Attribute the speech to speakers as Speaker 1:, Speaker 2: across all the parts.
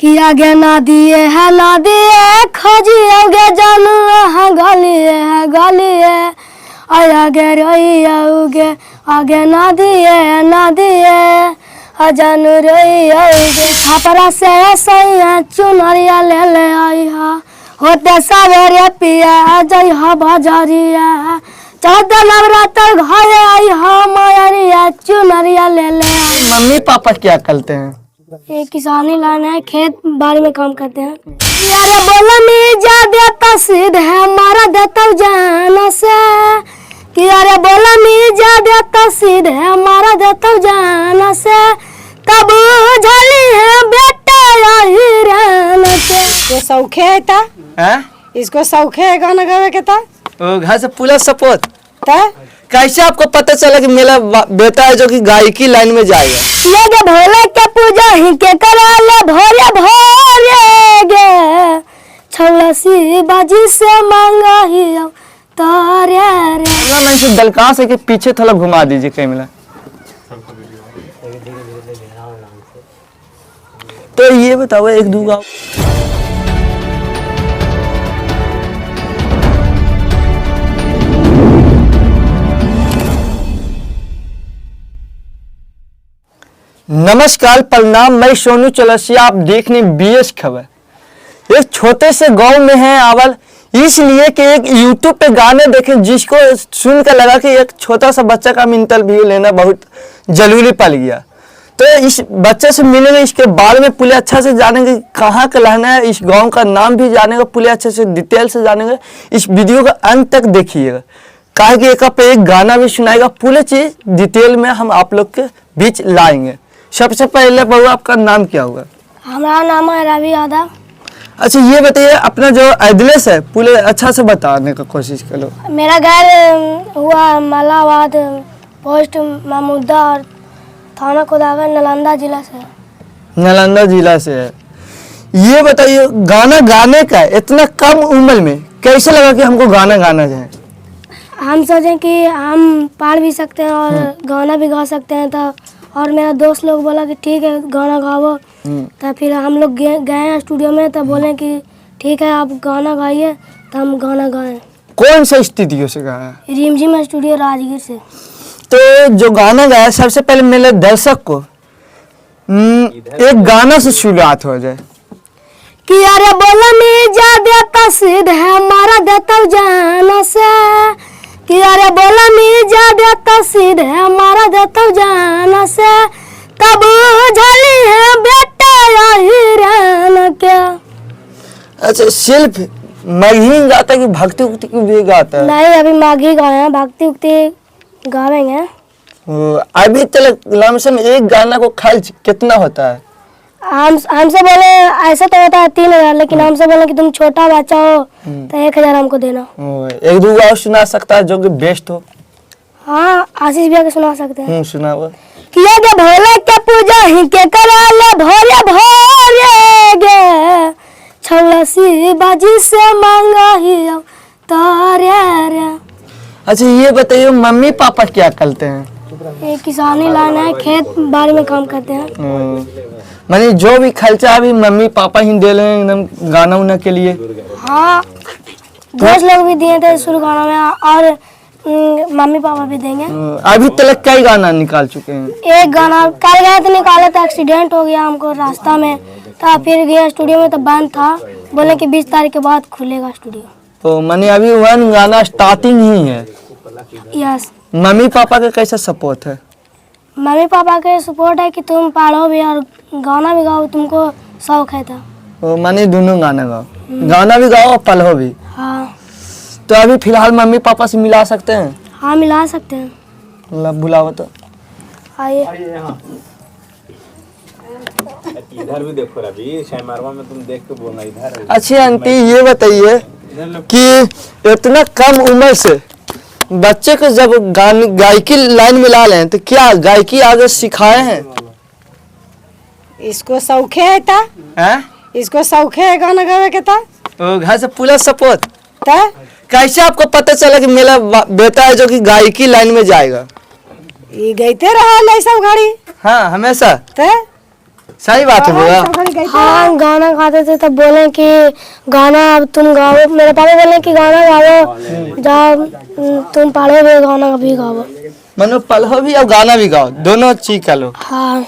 Speaker 1: कि आगे ना दिए है ना दिए खोजी आगे जानू है गलिए और आगे रोई आओगे आगे ना दिए जानू रोई आओगे छपरा से सैया चुनरिया ले आई हा होते सवेरे पिया जई हा बाजारिया चौदह नवरात्र घरे आई हा मायरिया चुनरिया ले आई।
Speaker 2: मम्मी पापा क्या करते हैं?
Speaker 1: ये किसानी लाइन है, खेत बाड़ी में काम करते हैं। यारे बोला नहीं जा देता सीध है मारा देता जान से कि यारे बोला नहीं जा देता सीध है मारा देता जान से तब झली है बेटा यही रहने से।
Speaker 3: ये सौखे है ता
Speaker 2: हैं?
Speaker 3: इसको सौखे है गाना गावे के ता
Speaker 2: घर से पूरा सपोर्ट
Speaker 3: ता
Speaker 2: कैसे आपको पता चला कि मेरा बेटा है जो कि गायकी लाइन में जाएगा?
Speaker 1: ये भोले के पूजा ही के करा ले भोरे गे छलसी बाजी से मांगा ही तारे रे।
Speaker 2: मैं इसे दलका से के पीछे थोड़ा घुमा दीजिए कैमरा। तो ये बताओ एक दो गाँव नमस्कार प्रणाम, मैं सोनू चौरसिया, आप देख रहे बीएस खबर। एक छोटे से गांव में है आवल इसलिए कि एक यूट्यूब पे गाने देखे जिसको सुनकर लगा कि एक छोटा सा बच्चा का इंटरव्यू लेना बहुत जरूरी पड़ गया। तो इस बच्चे से मिलेंगे, इसके बारे में पूरे अच्छा से जानेंगे, कहाँ का रहना है, इस गांव का नाम भी जानेंगे, पूरे अच्छे से डिटेल से जानेंगे। इस वीडियो का अंत तक देखिएगा, कहा कि एक पे एक गाना भी सुनाएगा, पूरे चीज डिटेल में हम आप लोग के बीच लाएंगे। सबसे पहले बहू आपका नाम क्या होगा?
Speaker 1: हमारा नाम है रवि यादव।
Speaker 2: अच्छा ये बताइए अपना जो एड्रेस है पूरे अच्छा से बताने का कोशिश करो।
Speaker 1: मेरा घर हुआ मलाबाद, पोस्ट महमूदा और थाना कोदागर, नालंदा जिला से।
Speaker 2: नालंदा जिला से है। ये बताइए गाना गाने का इतना कम उम्र में कैसे लगा कि हमको गाना गाना है?
Speaker 1: हम सोचे कि हम पढ़ भी सकते हैं और गाना भी गा सकते हैं, तो और मेरा दोस्त लोग बोला कि ठीक है गाना गाओ। तो फिर हम लोग गए स्टूडियो में, तो बोले कि ठीक है आप गाना गाइए, तो हम गाना गाए।
Speaker 2: कौन सा स्टूडियो से गाया?
Speaker 1: रिमझिम स्टूडियो राजगीर से।
Speaker 2: तो जो गाना गाया सबसे पहले मेरे दर्शक को एक गाना से शुरुआत हो जाए।
Speaker 1: कि अरे बोला नहीं जा देता सीध है मारा देता जान से कि अरे बोला नहीं जा देता सीध है मारा देता जान से तब झली है बेटा यही रहना क्या।
Speaker 2: अच्छा सिर्फ मगही गाता कि भक्ति उक्ति भी गाता है?
Speaker 1: नहीं अभी माघी गाए हैं, भक्ति उक्ति गावेंगे।
Speaker 2: अभी तक लमसम एक गाना को खर्च कितना होता है?
Speaker 1: हमसे बोले ऐसा तो होता है 3000, लेकिन हमसे बोले कि तुम छोटा बच्चा हो तो 1000 हमको देना।
Speaker 2: एक दो गाँव सुना सकता है जो कि बेस्ट हो?
Speaker 1: हाँ आशीष भैया के सुना सकते हैं।
Speaker 2: सुनाओ।
Speaker 1: किया गे भोले के पूजा ही के करा ले भोरे गे छलसी बाजी से मांगा ही तारे रे।
Speaker 2: अच्छा ये बताइए मम्मी पापा क्या करते हैं?
Speaker 1: ये किसानी लाइन है, खेत बाड़ी में काम करते हैं।
Speaker 2: मानी जो भी खर्चा अभी मम्मी पापा ही दे रहे हैं एकदम गाना उना के लिए?
Speaker 1: हाँ दोस्त लोग भी दिए थे शुरू गाना में, और मम्मी पापा भी देंगे।
Speaker 2: अभी तक कई गाना निकाल चुके हैं?
Speaker 1: एक गाना कल गए थे निकाले तो एक्सीडेंट हो गया हमको रास्ता में, तो फिर गया स्टूडियो में तो बंद था, बोले कि 20 तारीख के बाद खुलेगा स्टूडियो।
Speaker 2: तो मानी अभी वन गाना स्टार्टिंग ही है।
Speaker 1: यस।
Speaker 2: मम्मी पापा का कैसा सपोर्ट है?
Speaker 1: मम्मी पापा के सपोर्ट है कि तुम पढ़ो भी और गाना भी गाओ, तुमको शौक है था।
Speaker 2: तो मानी दोनों गाना गाओ, गाना भी गाओ और पढ़ो भी।
Speaker 1: हाँ।
Speaker 2: तो अभी फिलहाल मम्मी पापा से मिला सकते हैं?
Speaker 1: हाँ मिला सकते हैं।
Speaker 2: मतलब बुलाओ तो
Speaker 1: आइए।
Speaker 4: इधर भी देखो रवि, शैमारवा में तुम देख के बोलना इधर।
Speaker 2: अच्छी आंटी ये बताइए कि इतना कम उम्र से बच्चे को जब गायकी लाइन में ला लें तो क्या गायकी आगे सिखाए हैं?
Speaker 3: इसको सौखे है ता
Speaker 2: हैं?
Speaker 3: इसको सौखे है गाना गावे के ता
Speaker 2: घर से पूरा सपोर्ट।
Speaker 3: ता
Speaker 2: कैसे आपको पता चला कि मेरा बेटा है जो कि गायकी लाइन में जाएगा?
Speaker 3: ये गईते रहा सब गाड़ी।
Speaker 2: हाँ हमेशा।
Speaker 3: ता
Speaker 2: सही बात है बुआ।
Speaker 1: हाँ गाना गाते थे तब बोले कि गाना अब तुम गाओ, मेरे पापा बोले कि गाना गाओ, जब तुम पढ़ोगे गाना भी गाओ।
Speaker 2: मनो पढ़ो भी और गाना भी गाओ, दोनों चीज कर लो।
Speaker 1: हाँ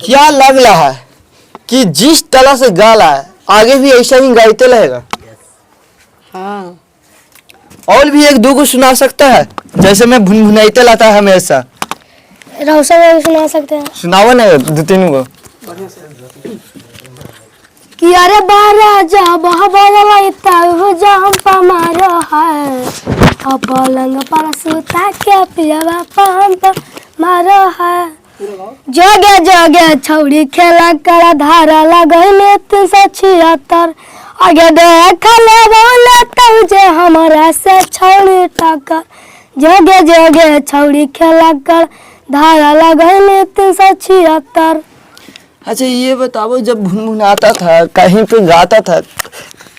Speaker 2: क्या लग रहा है कि जिस तरह से गा रहा है आगे भी ऐसा ही गाते रहेगा?
Speaker 3: हाँ
Speaker 2: और भी एक दो को सुना सकता है, जैसे मैं भुनभुनाते लाता है हमेशा।
Speaker 1: रौशन में भी सुना सकते हैं
Speaker 2: सुनाओ ना दो तीन को।
Speaker 1: कि अरे बारा जा बहबला तब जाम पमारो है, और पलंग पर सुता के पियावा पान तो मारो है। जोगे जोगे छौड़ी खेला कर धारा लगने 376, आगे देख ले बोले तब जे हमारा से छौड़ी टक्कर। जोगे जोगे छौड़ी खेला कर धारा लगने 376।
Speaker 2: अच्छा ये बताओ, जब भुनभुनाता था कहीं पे गाता था,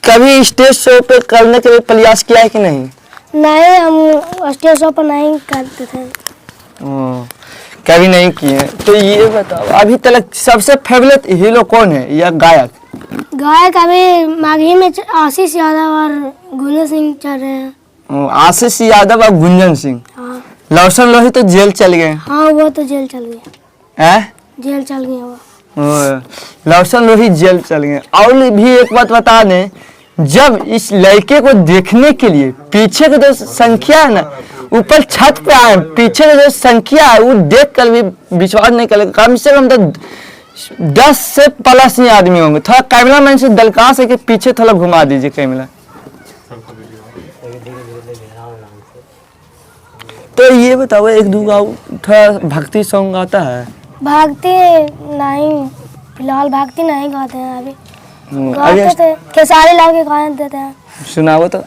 Speaker 2: कभी स्टेज शो पे करने के लिए प्रयास किया है कि नहीं?
Speaker 1: नहीं, हम स्टेज शो पर नहीं करते थे।
Speaker 2: कभी नहीं किए। तो ये बताओ अभी तक सबसे फेवरेट हीरो कौन है या गायक?
Speaker 1: गायक अभी माघी में आशीष यादव और गुंजन सिंह चल रहे हैं।
Speaker 2: आशीष यादव और गुंजन सिंह।
Speaker 1: हाँ
Speaker 2: लौसन लोही तो जेल चल गए।
Speaker 1: हाँ वो तो जेल चल गए।
Speaker 2: हैं?
Speaker 1: जेल चल गए वो।
Speaker 2: लौसन लोही जेल चल गए। और भी एक बात बता दें, जब इस लड़के को देखने के लिए पीछे की जो संख्या है ना, ऊपर छत पे आए, पीछे की जो संख्या है वो देख कर भी विश्वास नहीं करेगा। कम से कम तो 10 से प्लस ही आदमी होंगे। थोड़ा कैमरा मैन से दलका से के पीछे थोड़ा घुमा दीजिए कैमरा। तो ये बताओ एक दो गाँव थोड़ा भक्ति सॉन्ग आता है?
Speaker 1: भागते नहीं, फिलहाल भागती नहीं गाते हैं अभी।
Speaker 2: अभी
Speaker 1: गाते थे, खेसारी लाल के गाने देते हैं।
Speaker 2: सुनाओ तो।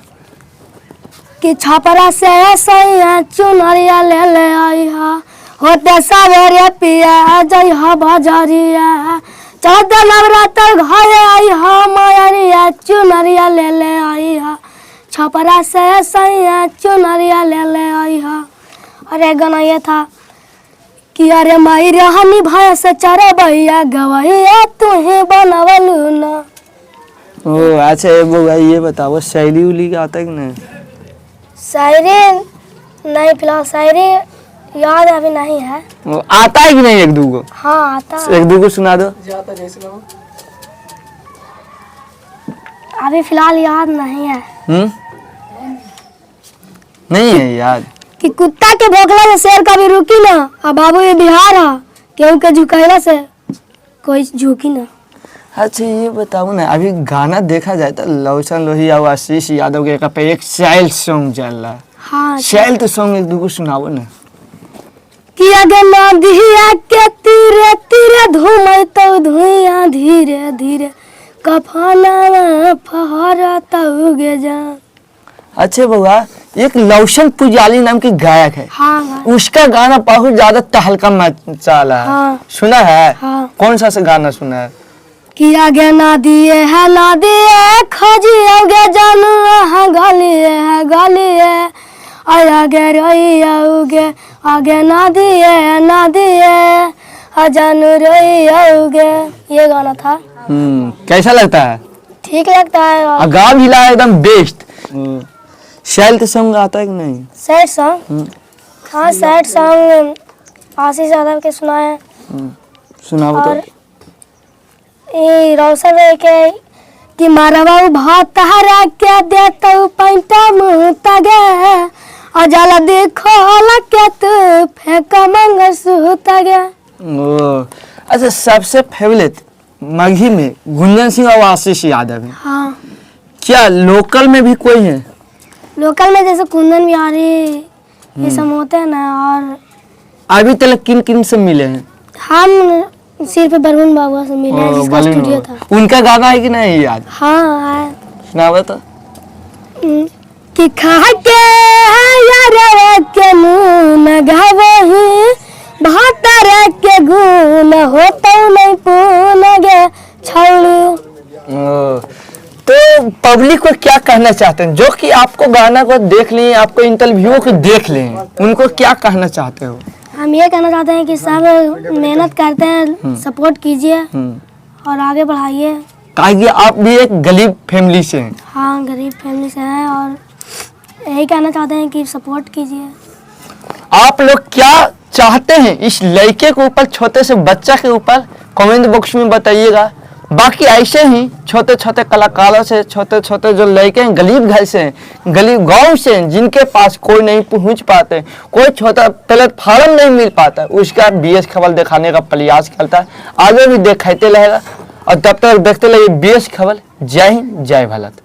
Speaker 1: कि छपरा से सैया चुनरिया ले ले आई हा, होते सवेरे पिया जई हा बाजारिया, 14 नवरात्र घरे आई हा मायरिया, चुनरिया ले ले आई हा, छपरा से सैया चुनरिया ले ले आई हा। और एक गाना ये था कि अरे माई रहनी भाई से चरे भैया गवैया तुहे बनवलू ना।
Speaker 2: ओ अच्छा ये बताओ शैली उली का आता है कि नहीं?
Speaker 1: शायरी नहीं, फिलहाल शायरी याद अभी नहीं है।
Speaker 2: वो आता है कि नहीं एक दो को?
Speaker 1: हाँ आता है।
Speaker 2: एक दो को सुना दो।
Speaker 1: अभी फिलहाल याद नहीं है।
Speaker 2: नहीं है याद।
Speaker 1: कि कुत्ता के भोंकला से शेर कभी रुकी ना, और बाबू ये बिहार है, केहू के झुकैला से कोई झुकी ना।
Speaker 2: अच्छा ये बताओ ना, अभी गाना देखा जाए तो लौसन लोही और आशीष यादव के पे एक शैल सॉन्ग चल रहा है।
Speaker 1: हाँ
Speaker 2: शैल तो सॉन्ग एक दो को सुनाओ ना।
Speaker 1: कि अगे नदिया के तीरे तीरे धूमय तो धुइया धीरे धीरे, कफना फहरता उगे जान।
Speaker 2: अच्छे बउआ, एक लौसन पुजाली नाम की गायक है।
Speaker 1: हाँ
Speaker 2: उसका गाना बहुत ज्यादा तहलका मचा रहा है।
Speaker 1: हाँ।
Speaker 2: सुना है?
Speaker 1: हाँ।
Speaker 2: कौन सा गाना सुना है?
Speaker 1: कि आगे ना दिए है ना दिए खोजी आगे जानू है गलिए और आगे रोई आओगे, आगे ना दिए जानू रोई आओगे। ये गाना था।
Speaker 2: कैसा लगता है?
Speaker 1: ठीक लगता है।
Speaker 2: गा भी ला एकदम बेस्ट। शैल तो सॉन्ग आता है कि नहीं?
Speaker 1: Sad song? हाँ सैड सॉन्ग आशीष यादव के सुना है।
Speaker 2: सुनाओ तो।
Speaker 1: ये रौशन के कि मारवा भात हरा के देता पैंटा मुँह तगे, और जला देखो के तू फेंक मंग सूत गया।
Speaker 2: ओ अच्छा, सबसे फेवरेट मगही में गुंजन सिंह और आशीष यादव है।
Speaker 1: हाँ
Speaker 2: क्या लोकल में भी कोई है?
Speaker 1: लोकल में जैसे कुंदन बिहारी ये सब होते हैं ना। और
Speaker 2: अभी तक किन किन से मिले हैं?
Speaker 1: हम सिर्फ बरहुन बाबा से मिले हैं, जिसका स्टूडियो था।
Speaker 2: उनका गाना है कि नहीं याद?
Speaker 1: हाँ है।
Speaker 2: सुनाओ तो।
Speaker 1: कि खा के यार के मुँह में घावही भातर के गुण होता नहीं पून गे छौलू।
Speaker 2: तो पब्लिक को क्या कहना चाहते हैं जो कि आपको गाना को देख लिए, आपको इंटरव्यू को देख लें, उनको क्या कहना चाहते हो?
Speaker 1: हम ये कहना चाहते हैं कि सब मेहनत करते हैं, सपोर्ट कीजिए और आगे बढ़ाइए।
Speaker 2: कहा कि आप भी एक गरीब फैमिली से हैं।
Speaker 1: हाँ, गरीब फैमिली से हैं और यही कहना चाहते हैं कि सपोर्ट कीजिए।
Speaker 2: आप लोग क्या चाहते हैं इस लड़के के ऊपर, छोटे से बच्चा के ऊपर, कमेंट बॉक्स में बताइएगा। बाकी ऐसे ही छोटे छोटे कलाकारों से, छोटे छोटे जो लड़के हैं गरीब घर से हैं, गरीब गांव से हैं, जिनके पास कोई नहीं पहुंच पाते, कोई छोटा प्लेटफार्म नहीं मिल पाता, उसका BS खबर दिखाने का प्रयास करता है। आगे भी दिखाते रहेगा और तब तक देखते रहिए BS खबर। जय हिंद, जय भारत।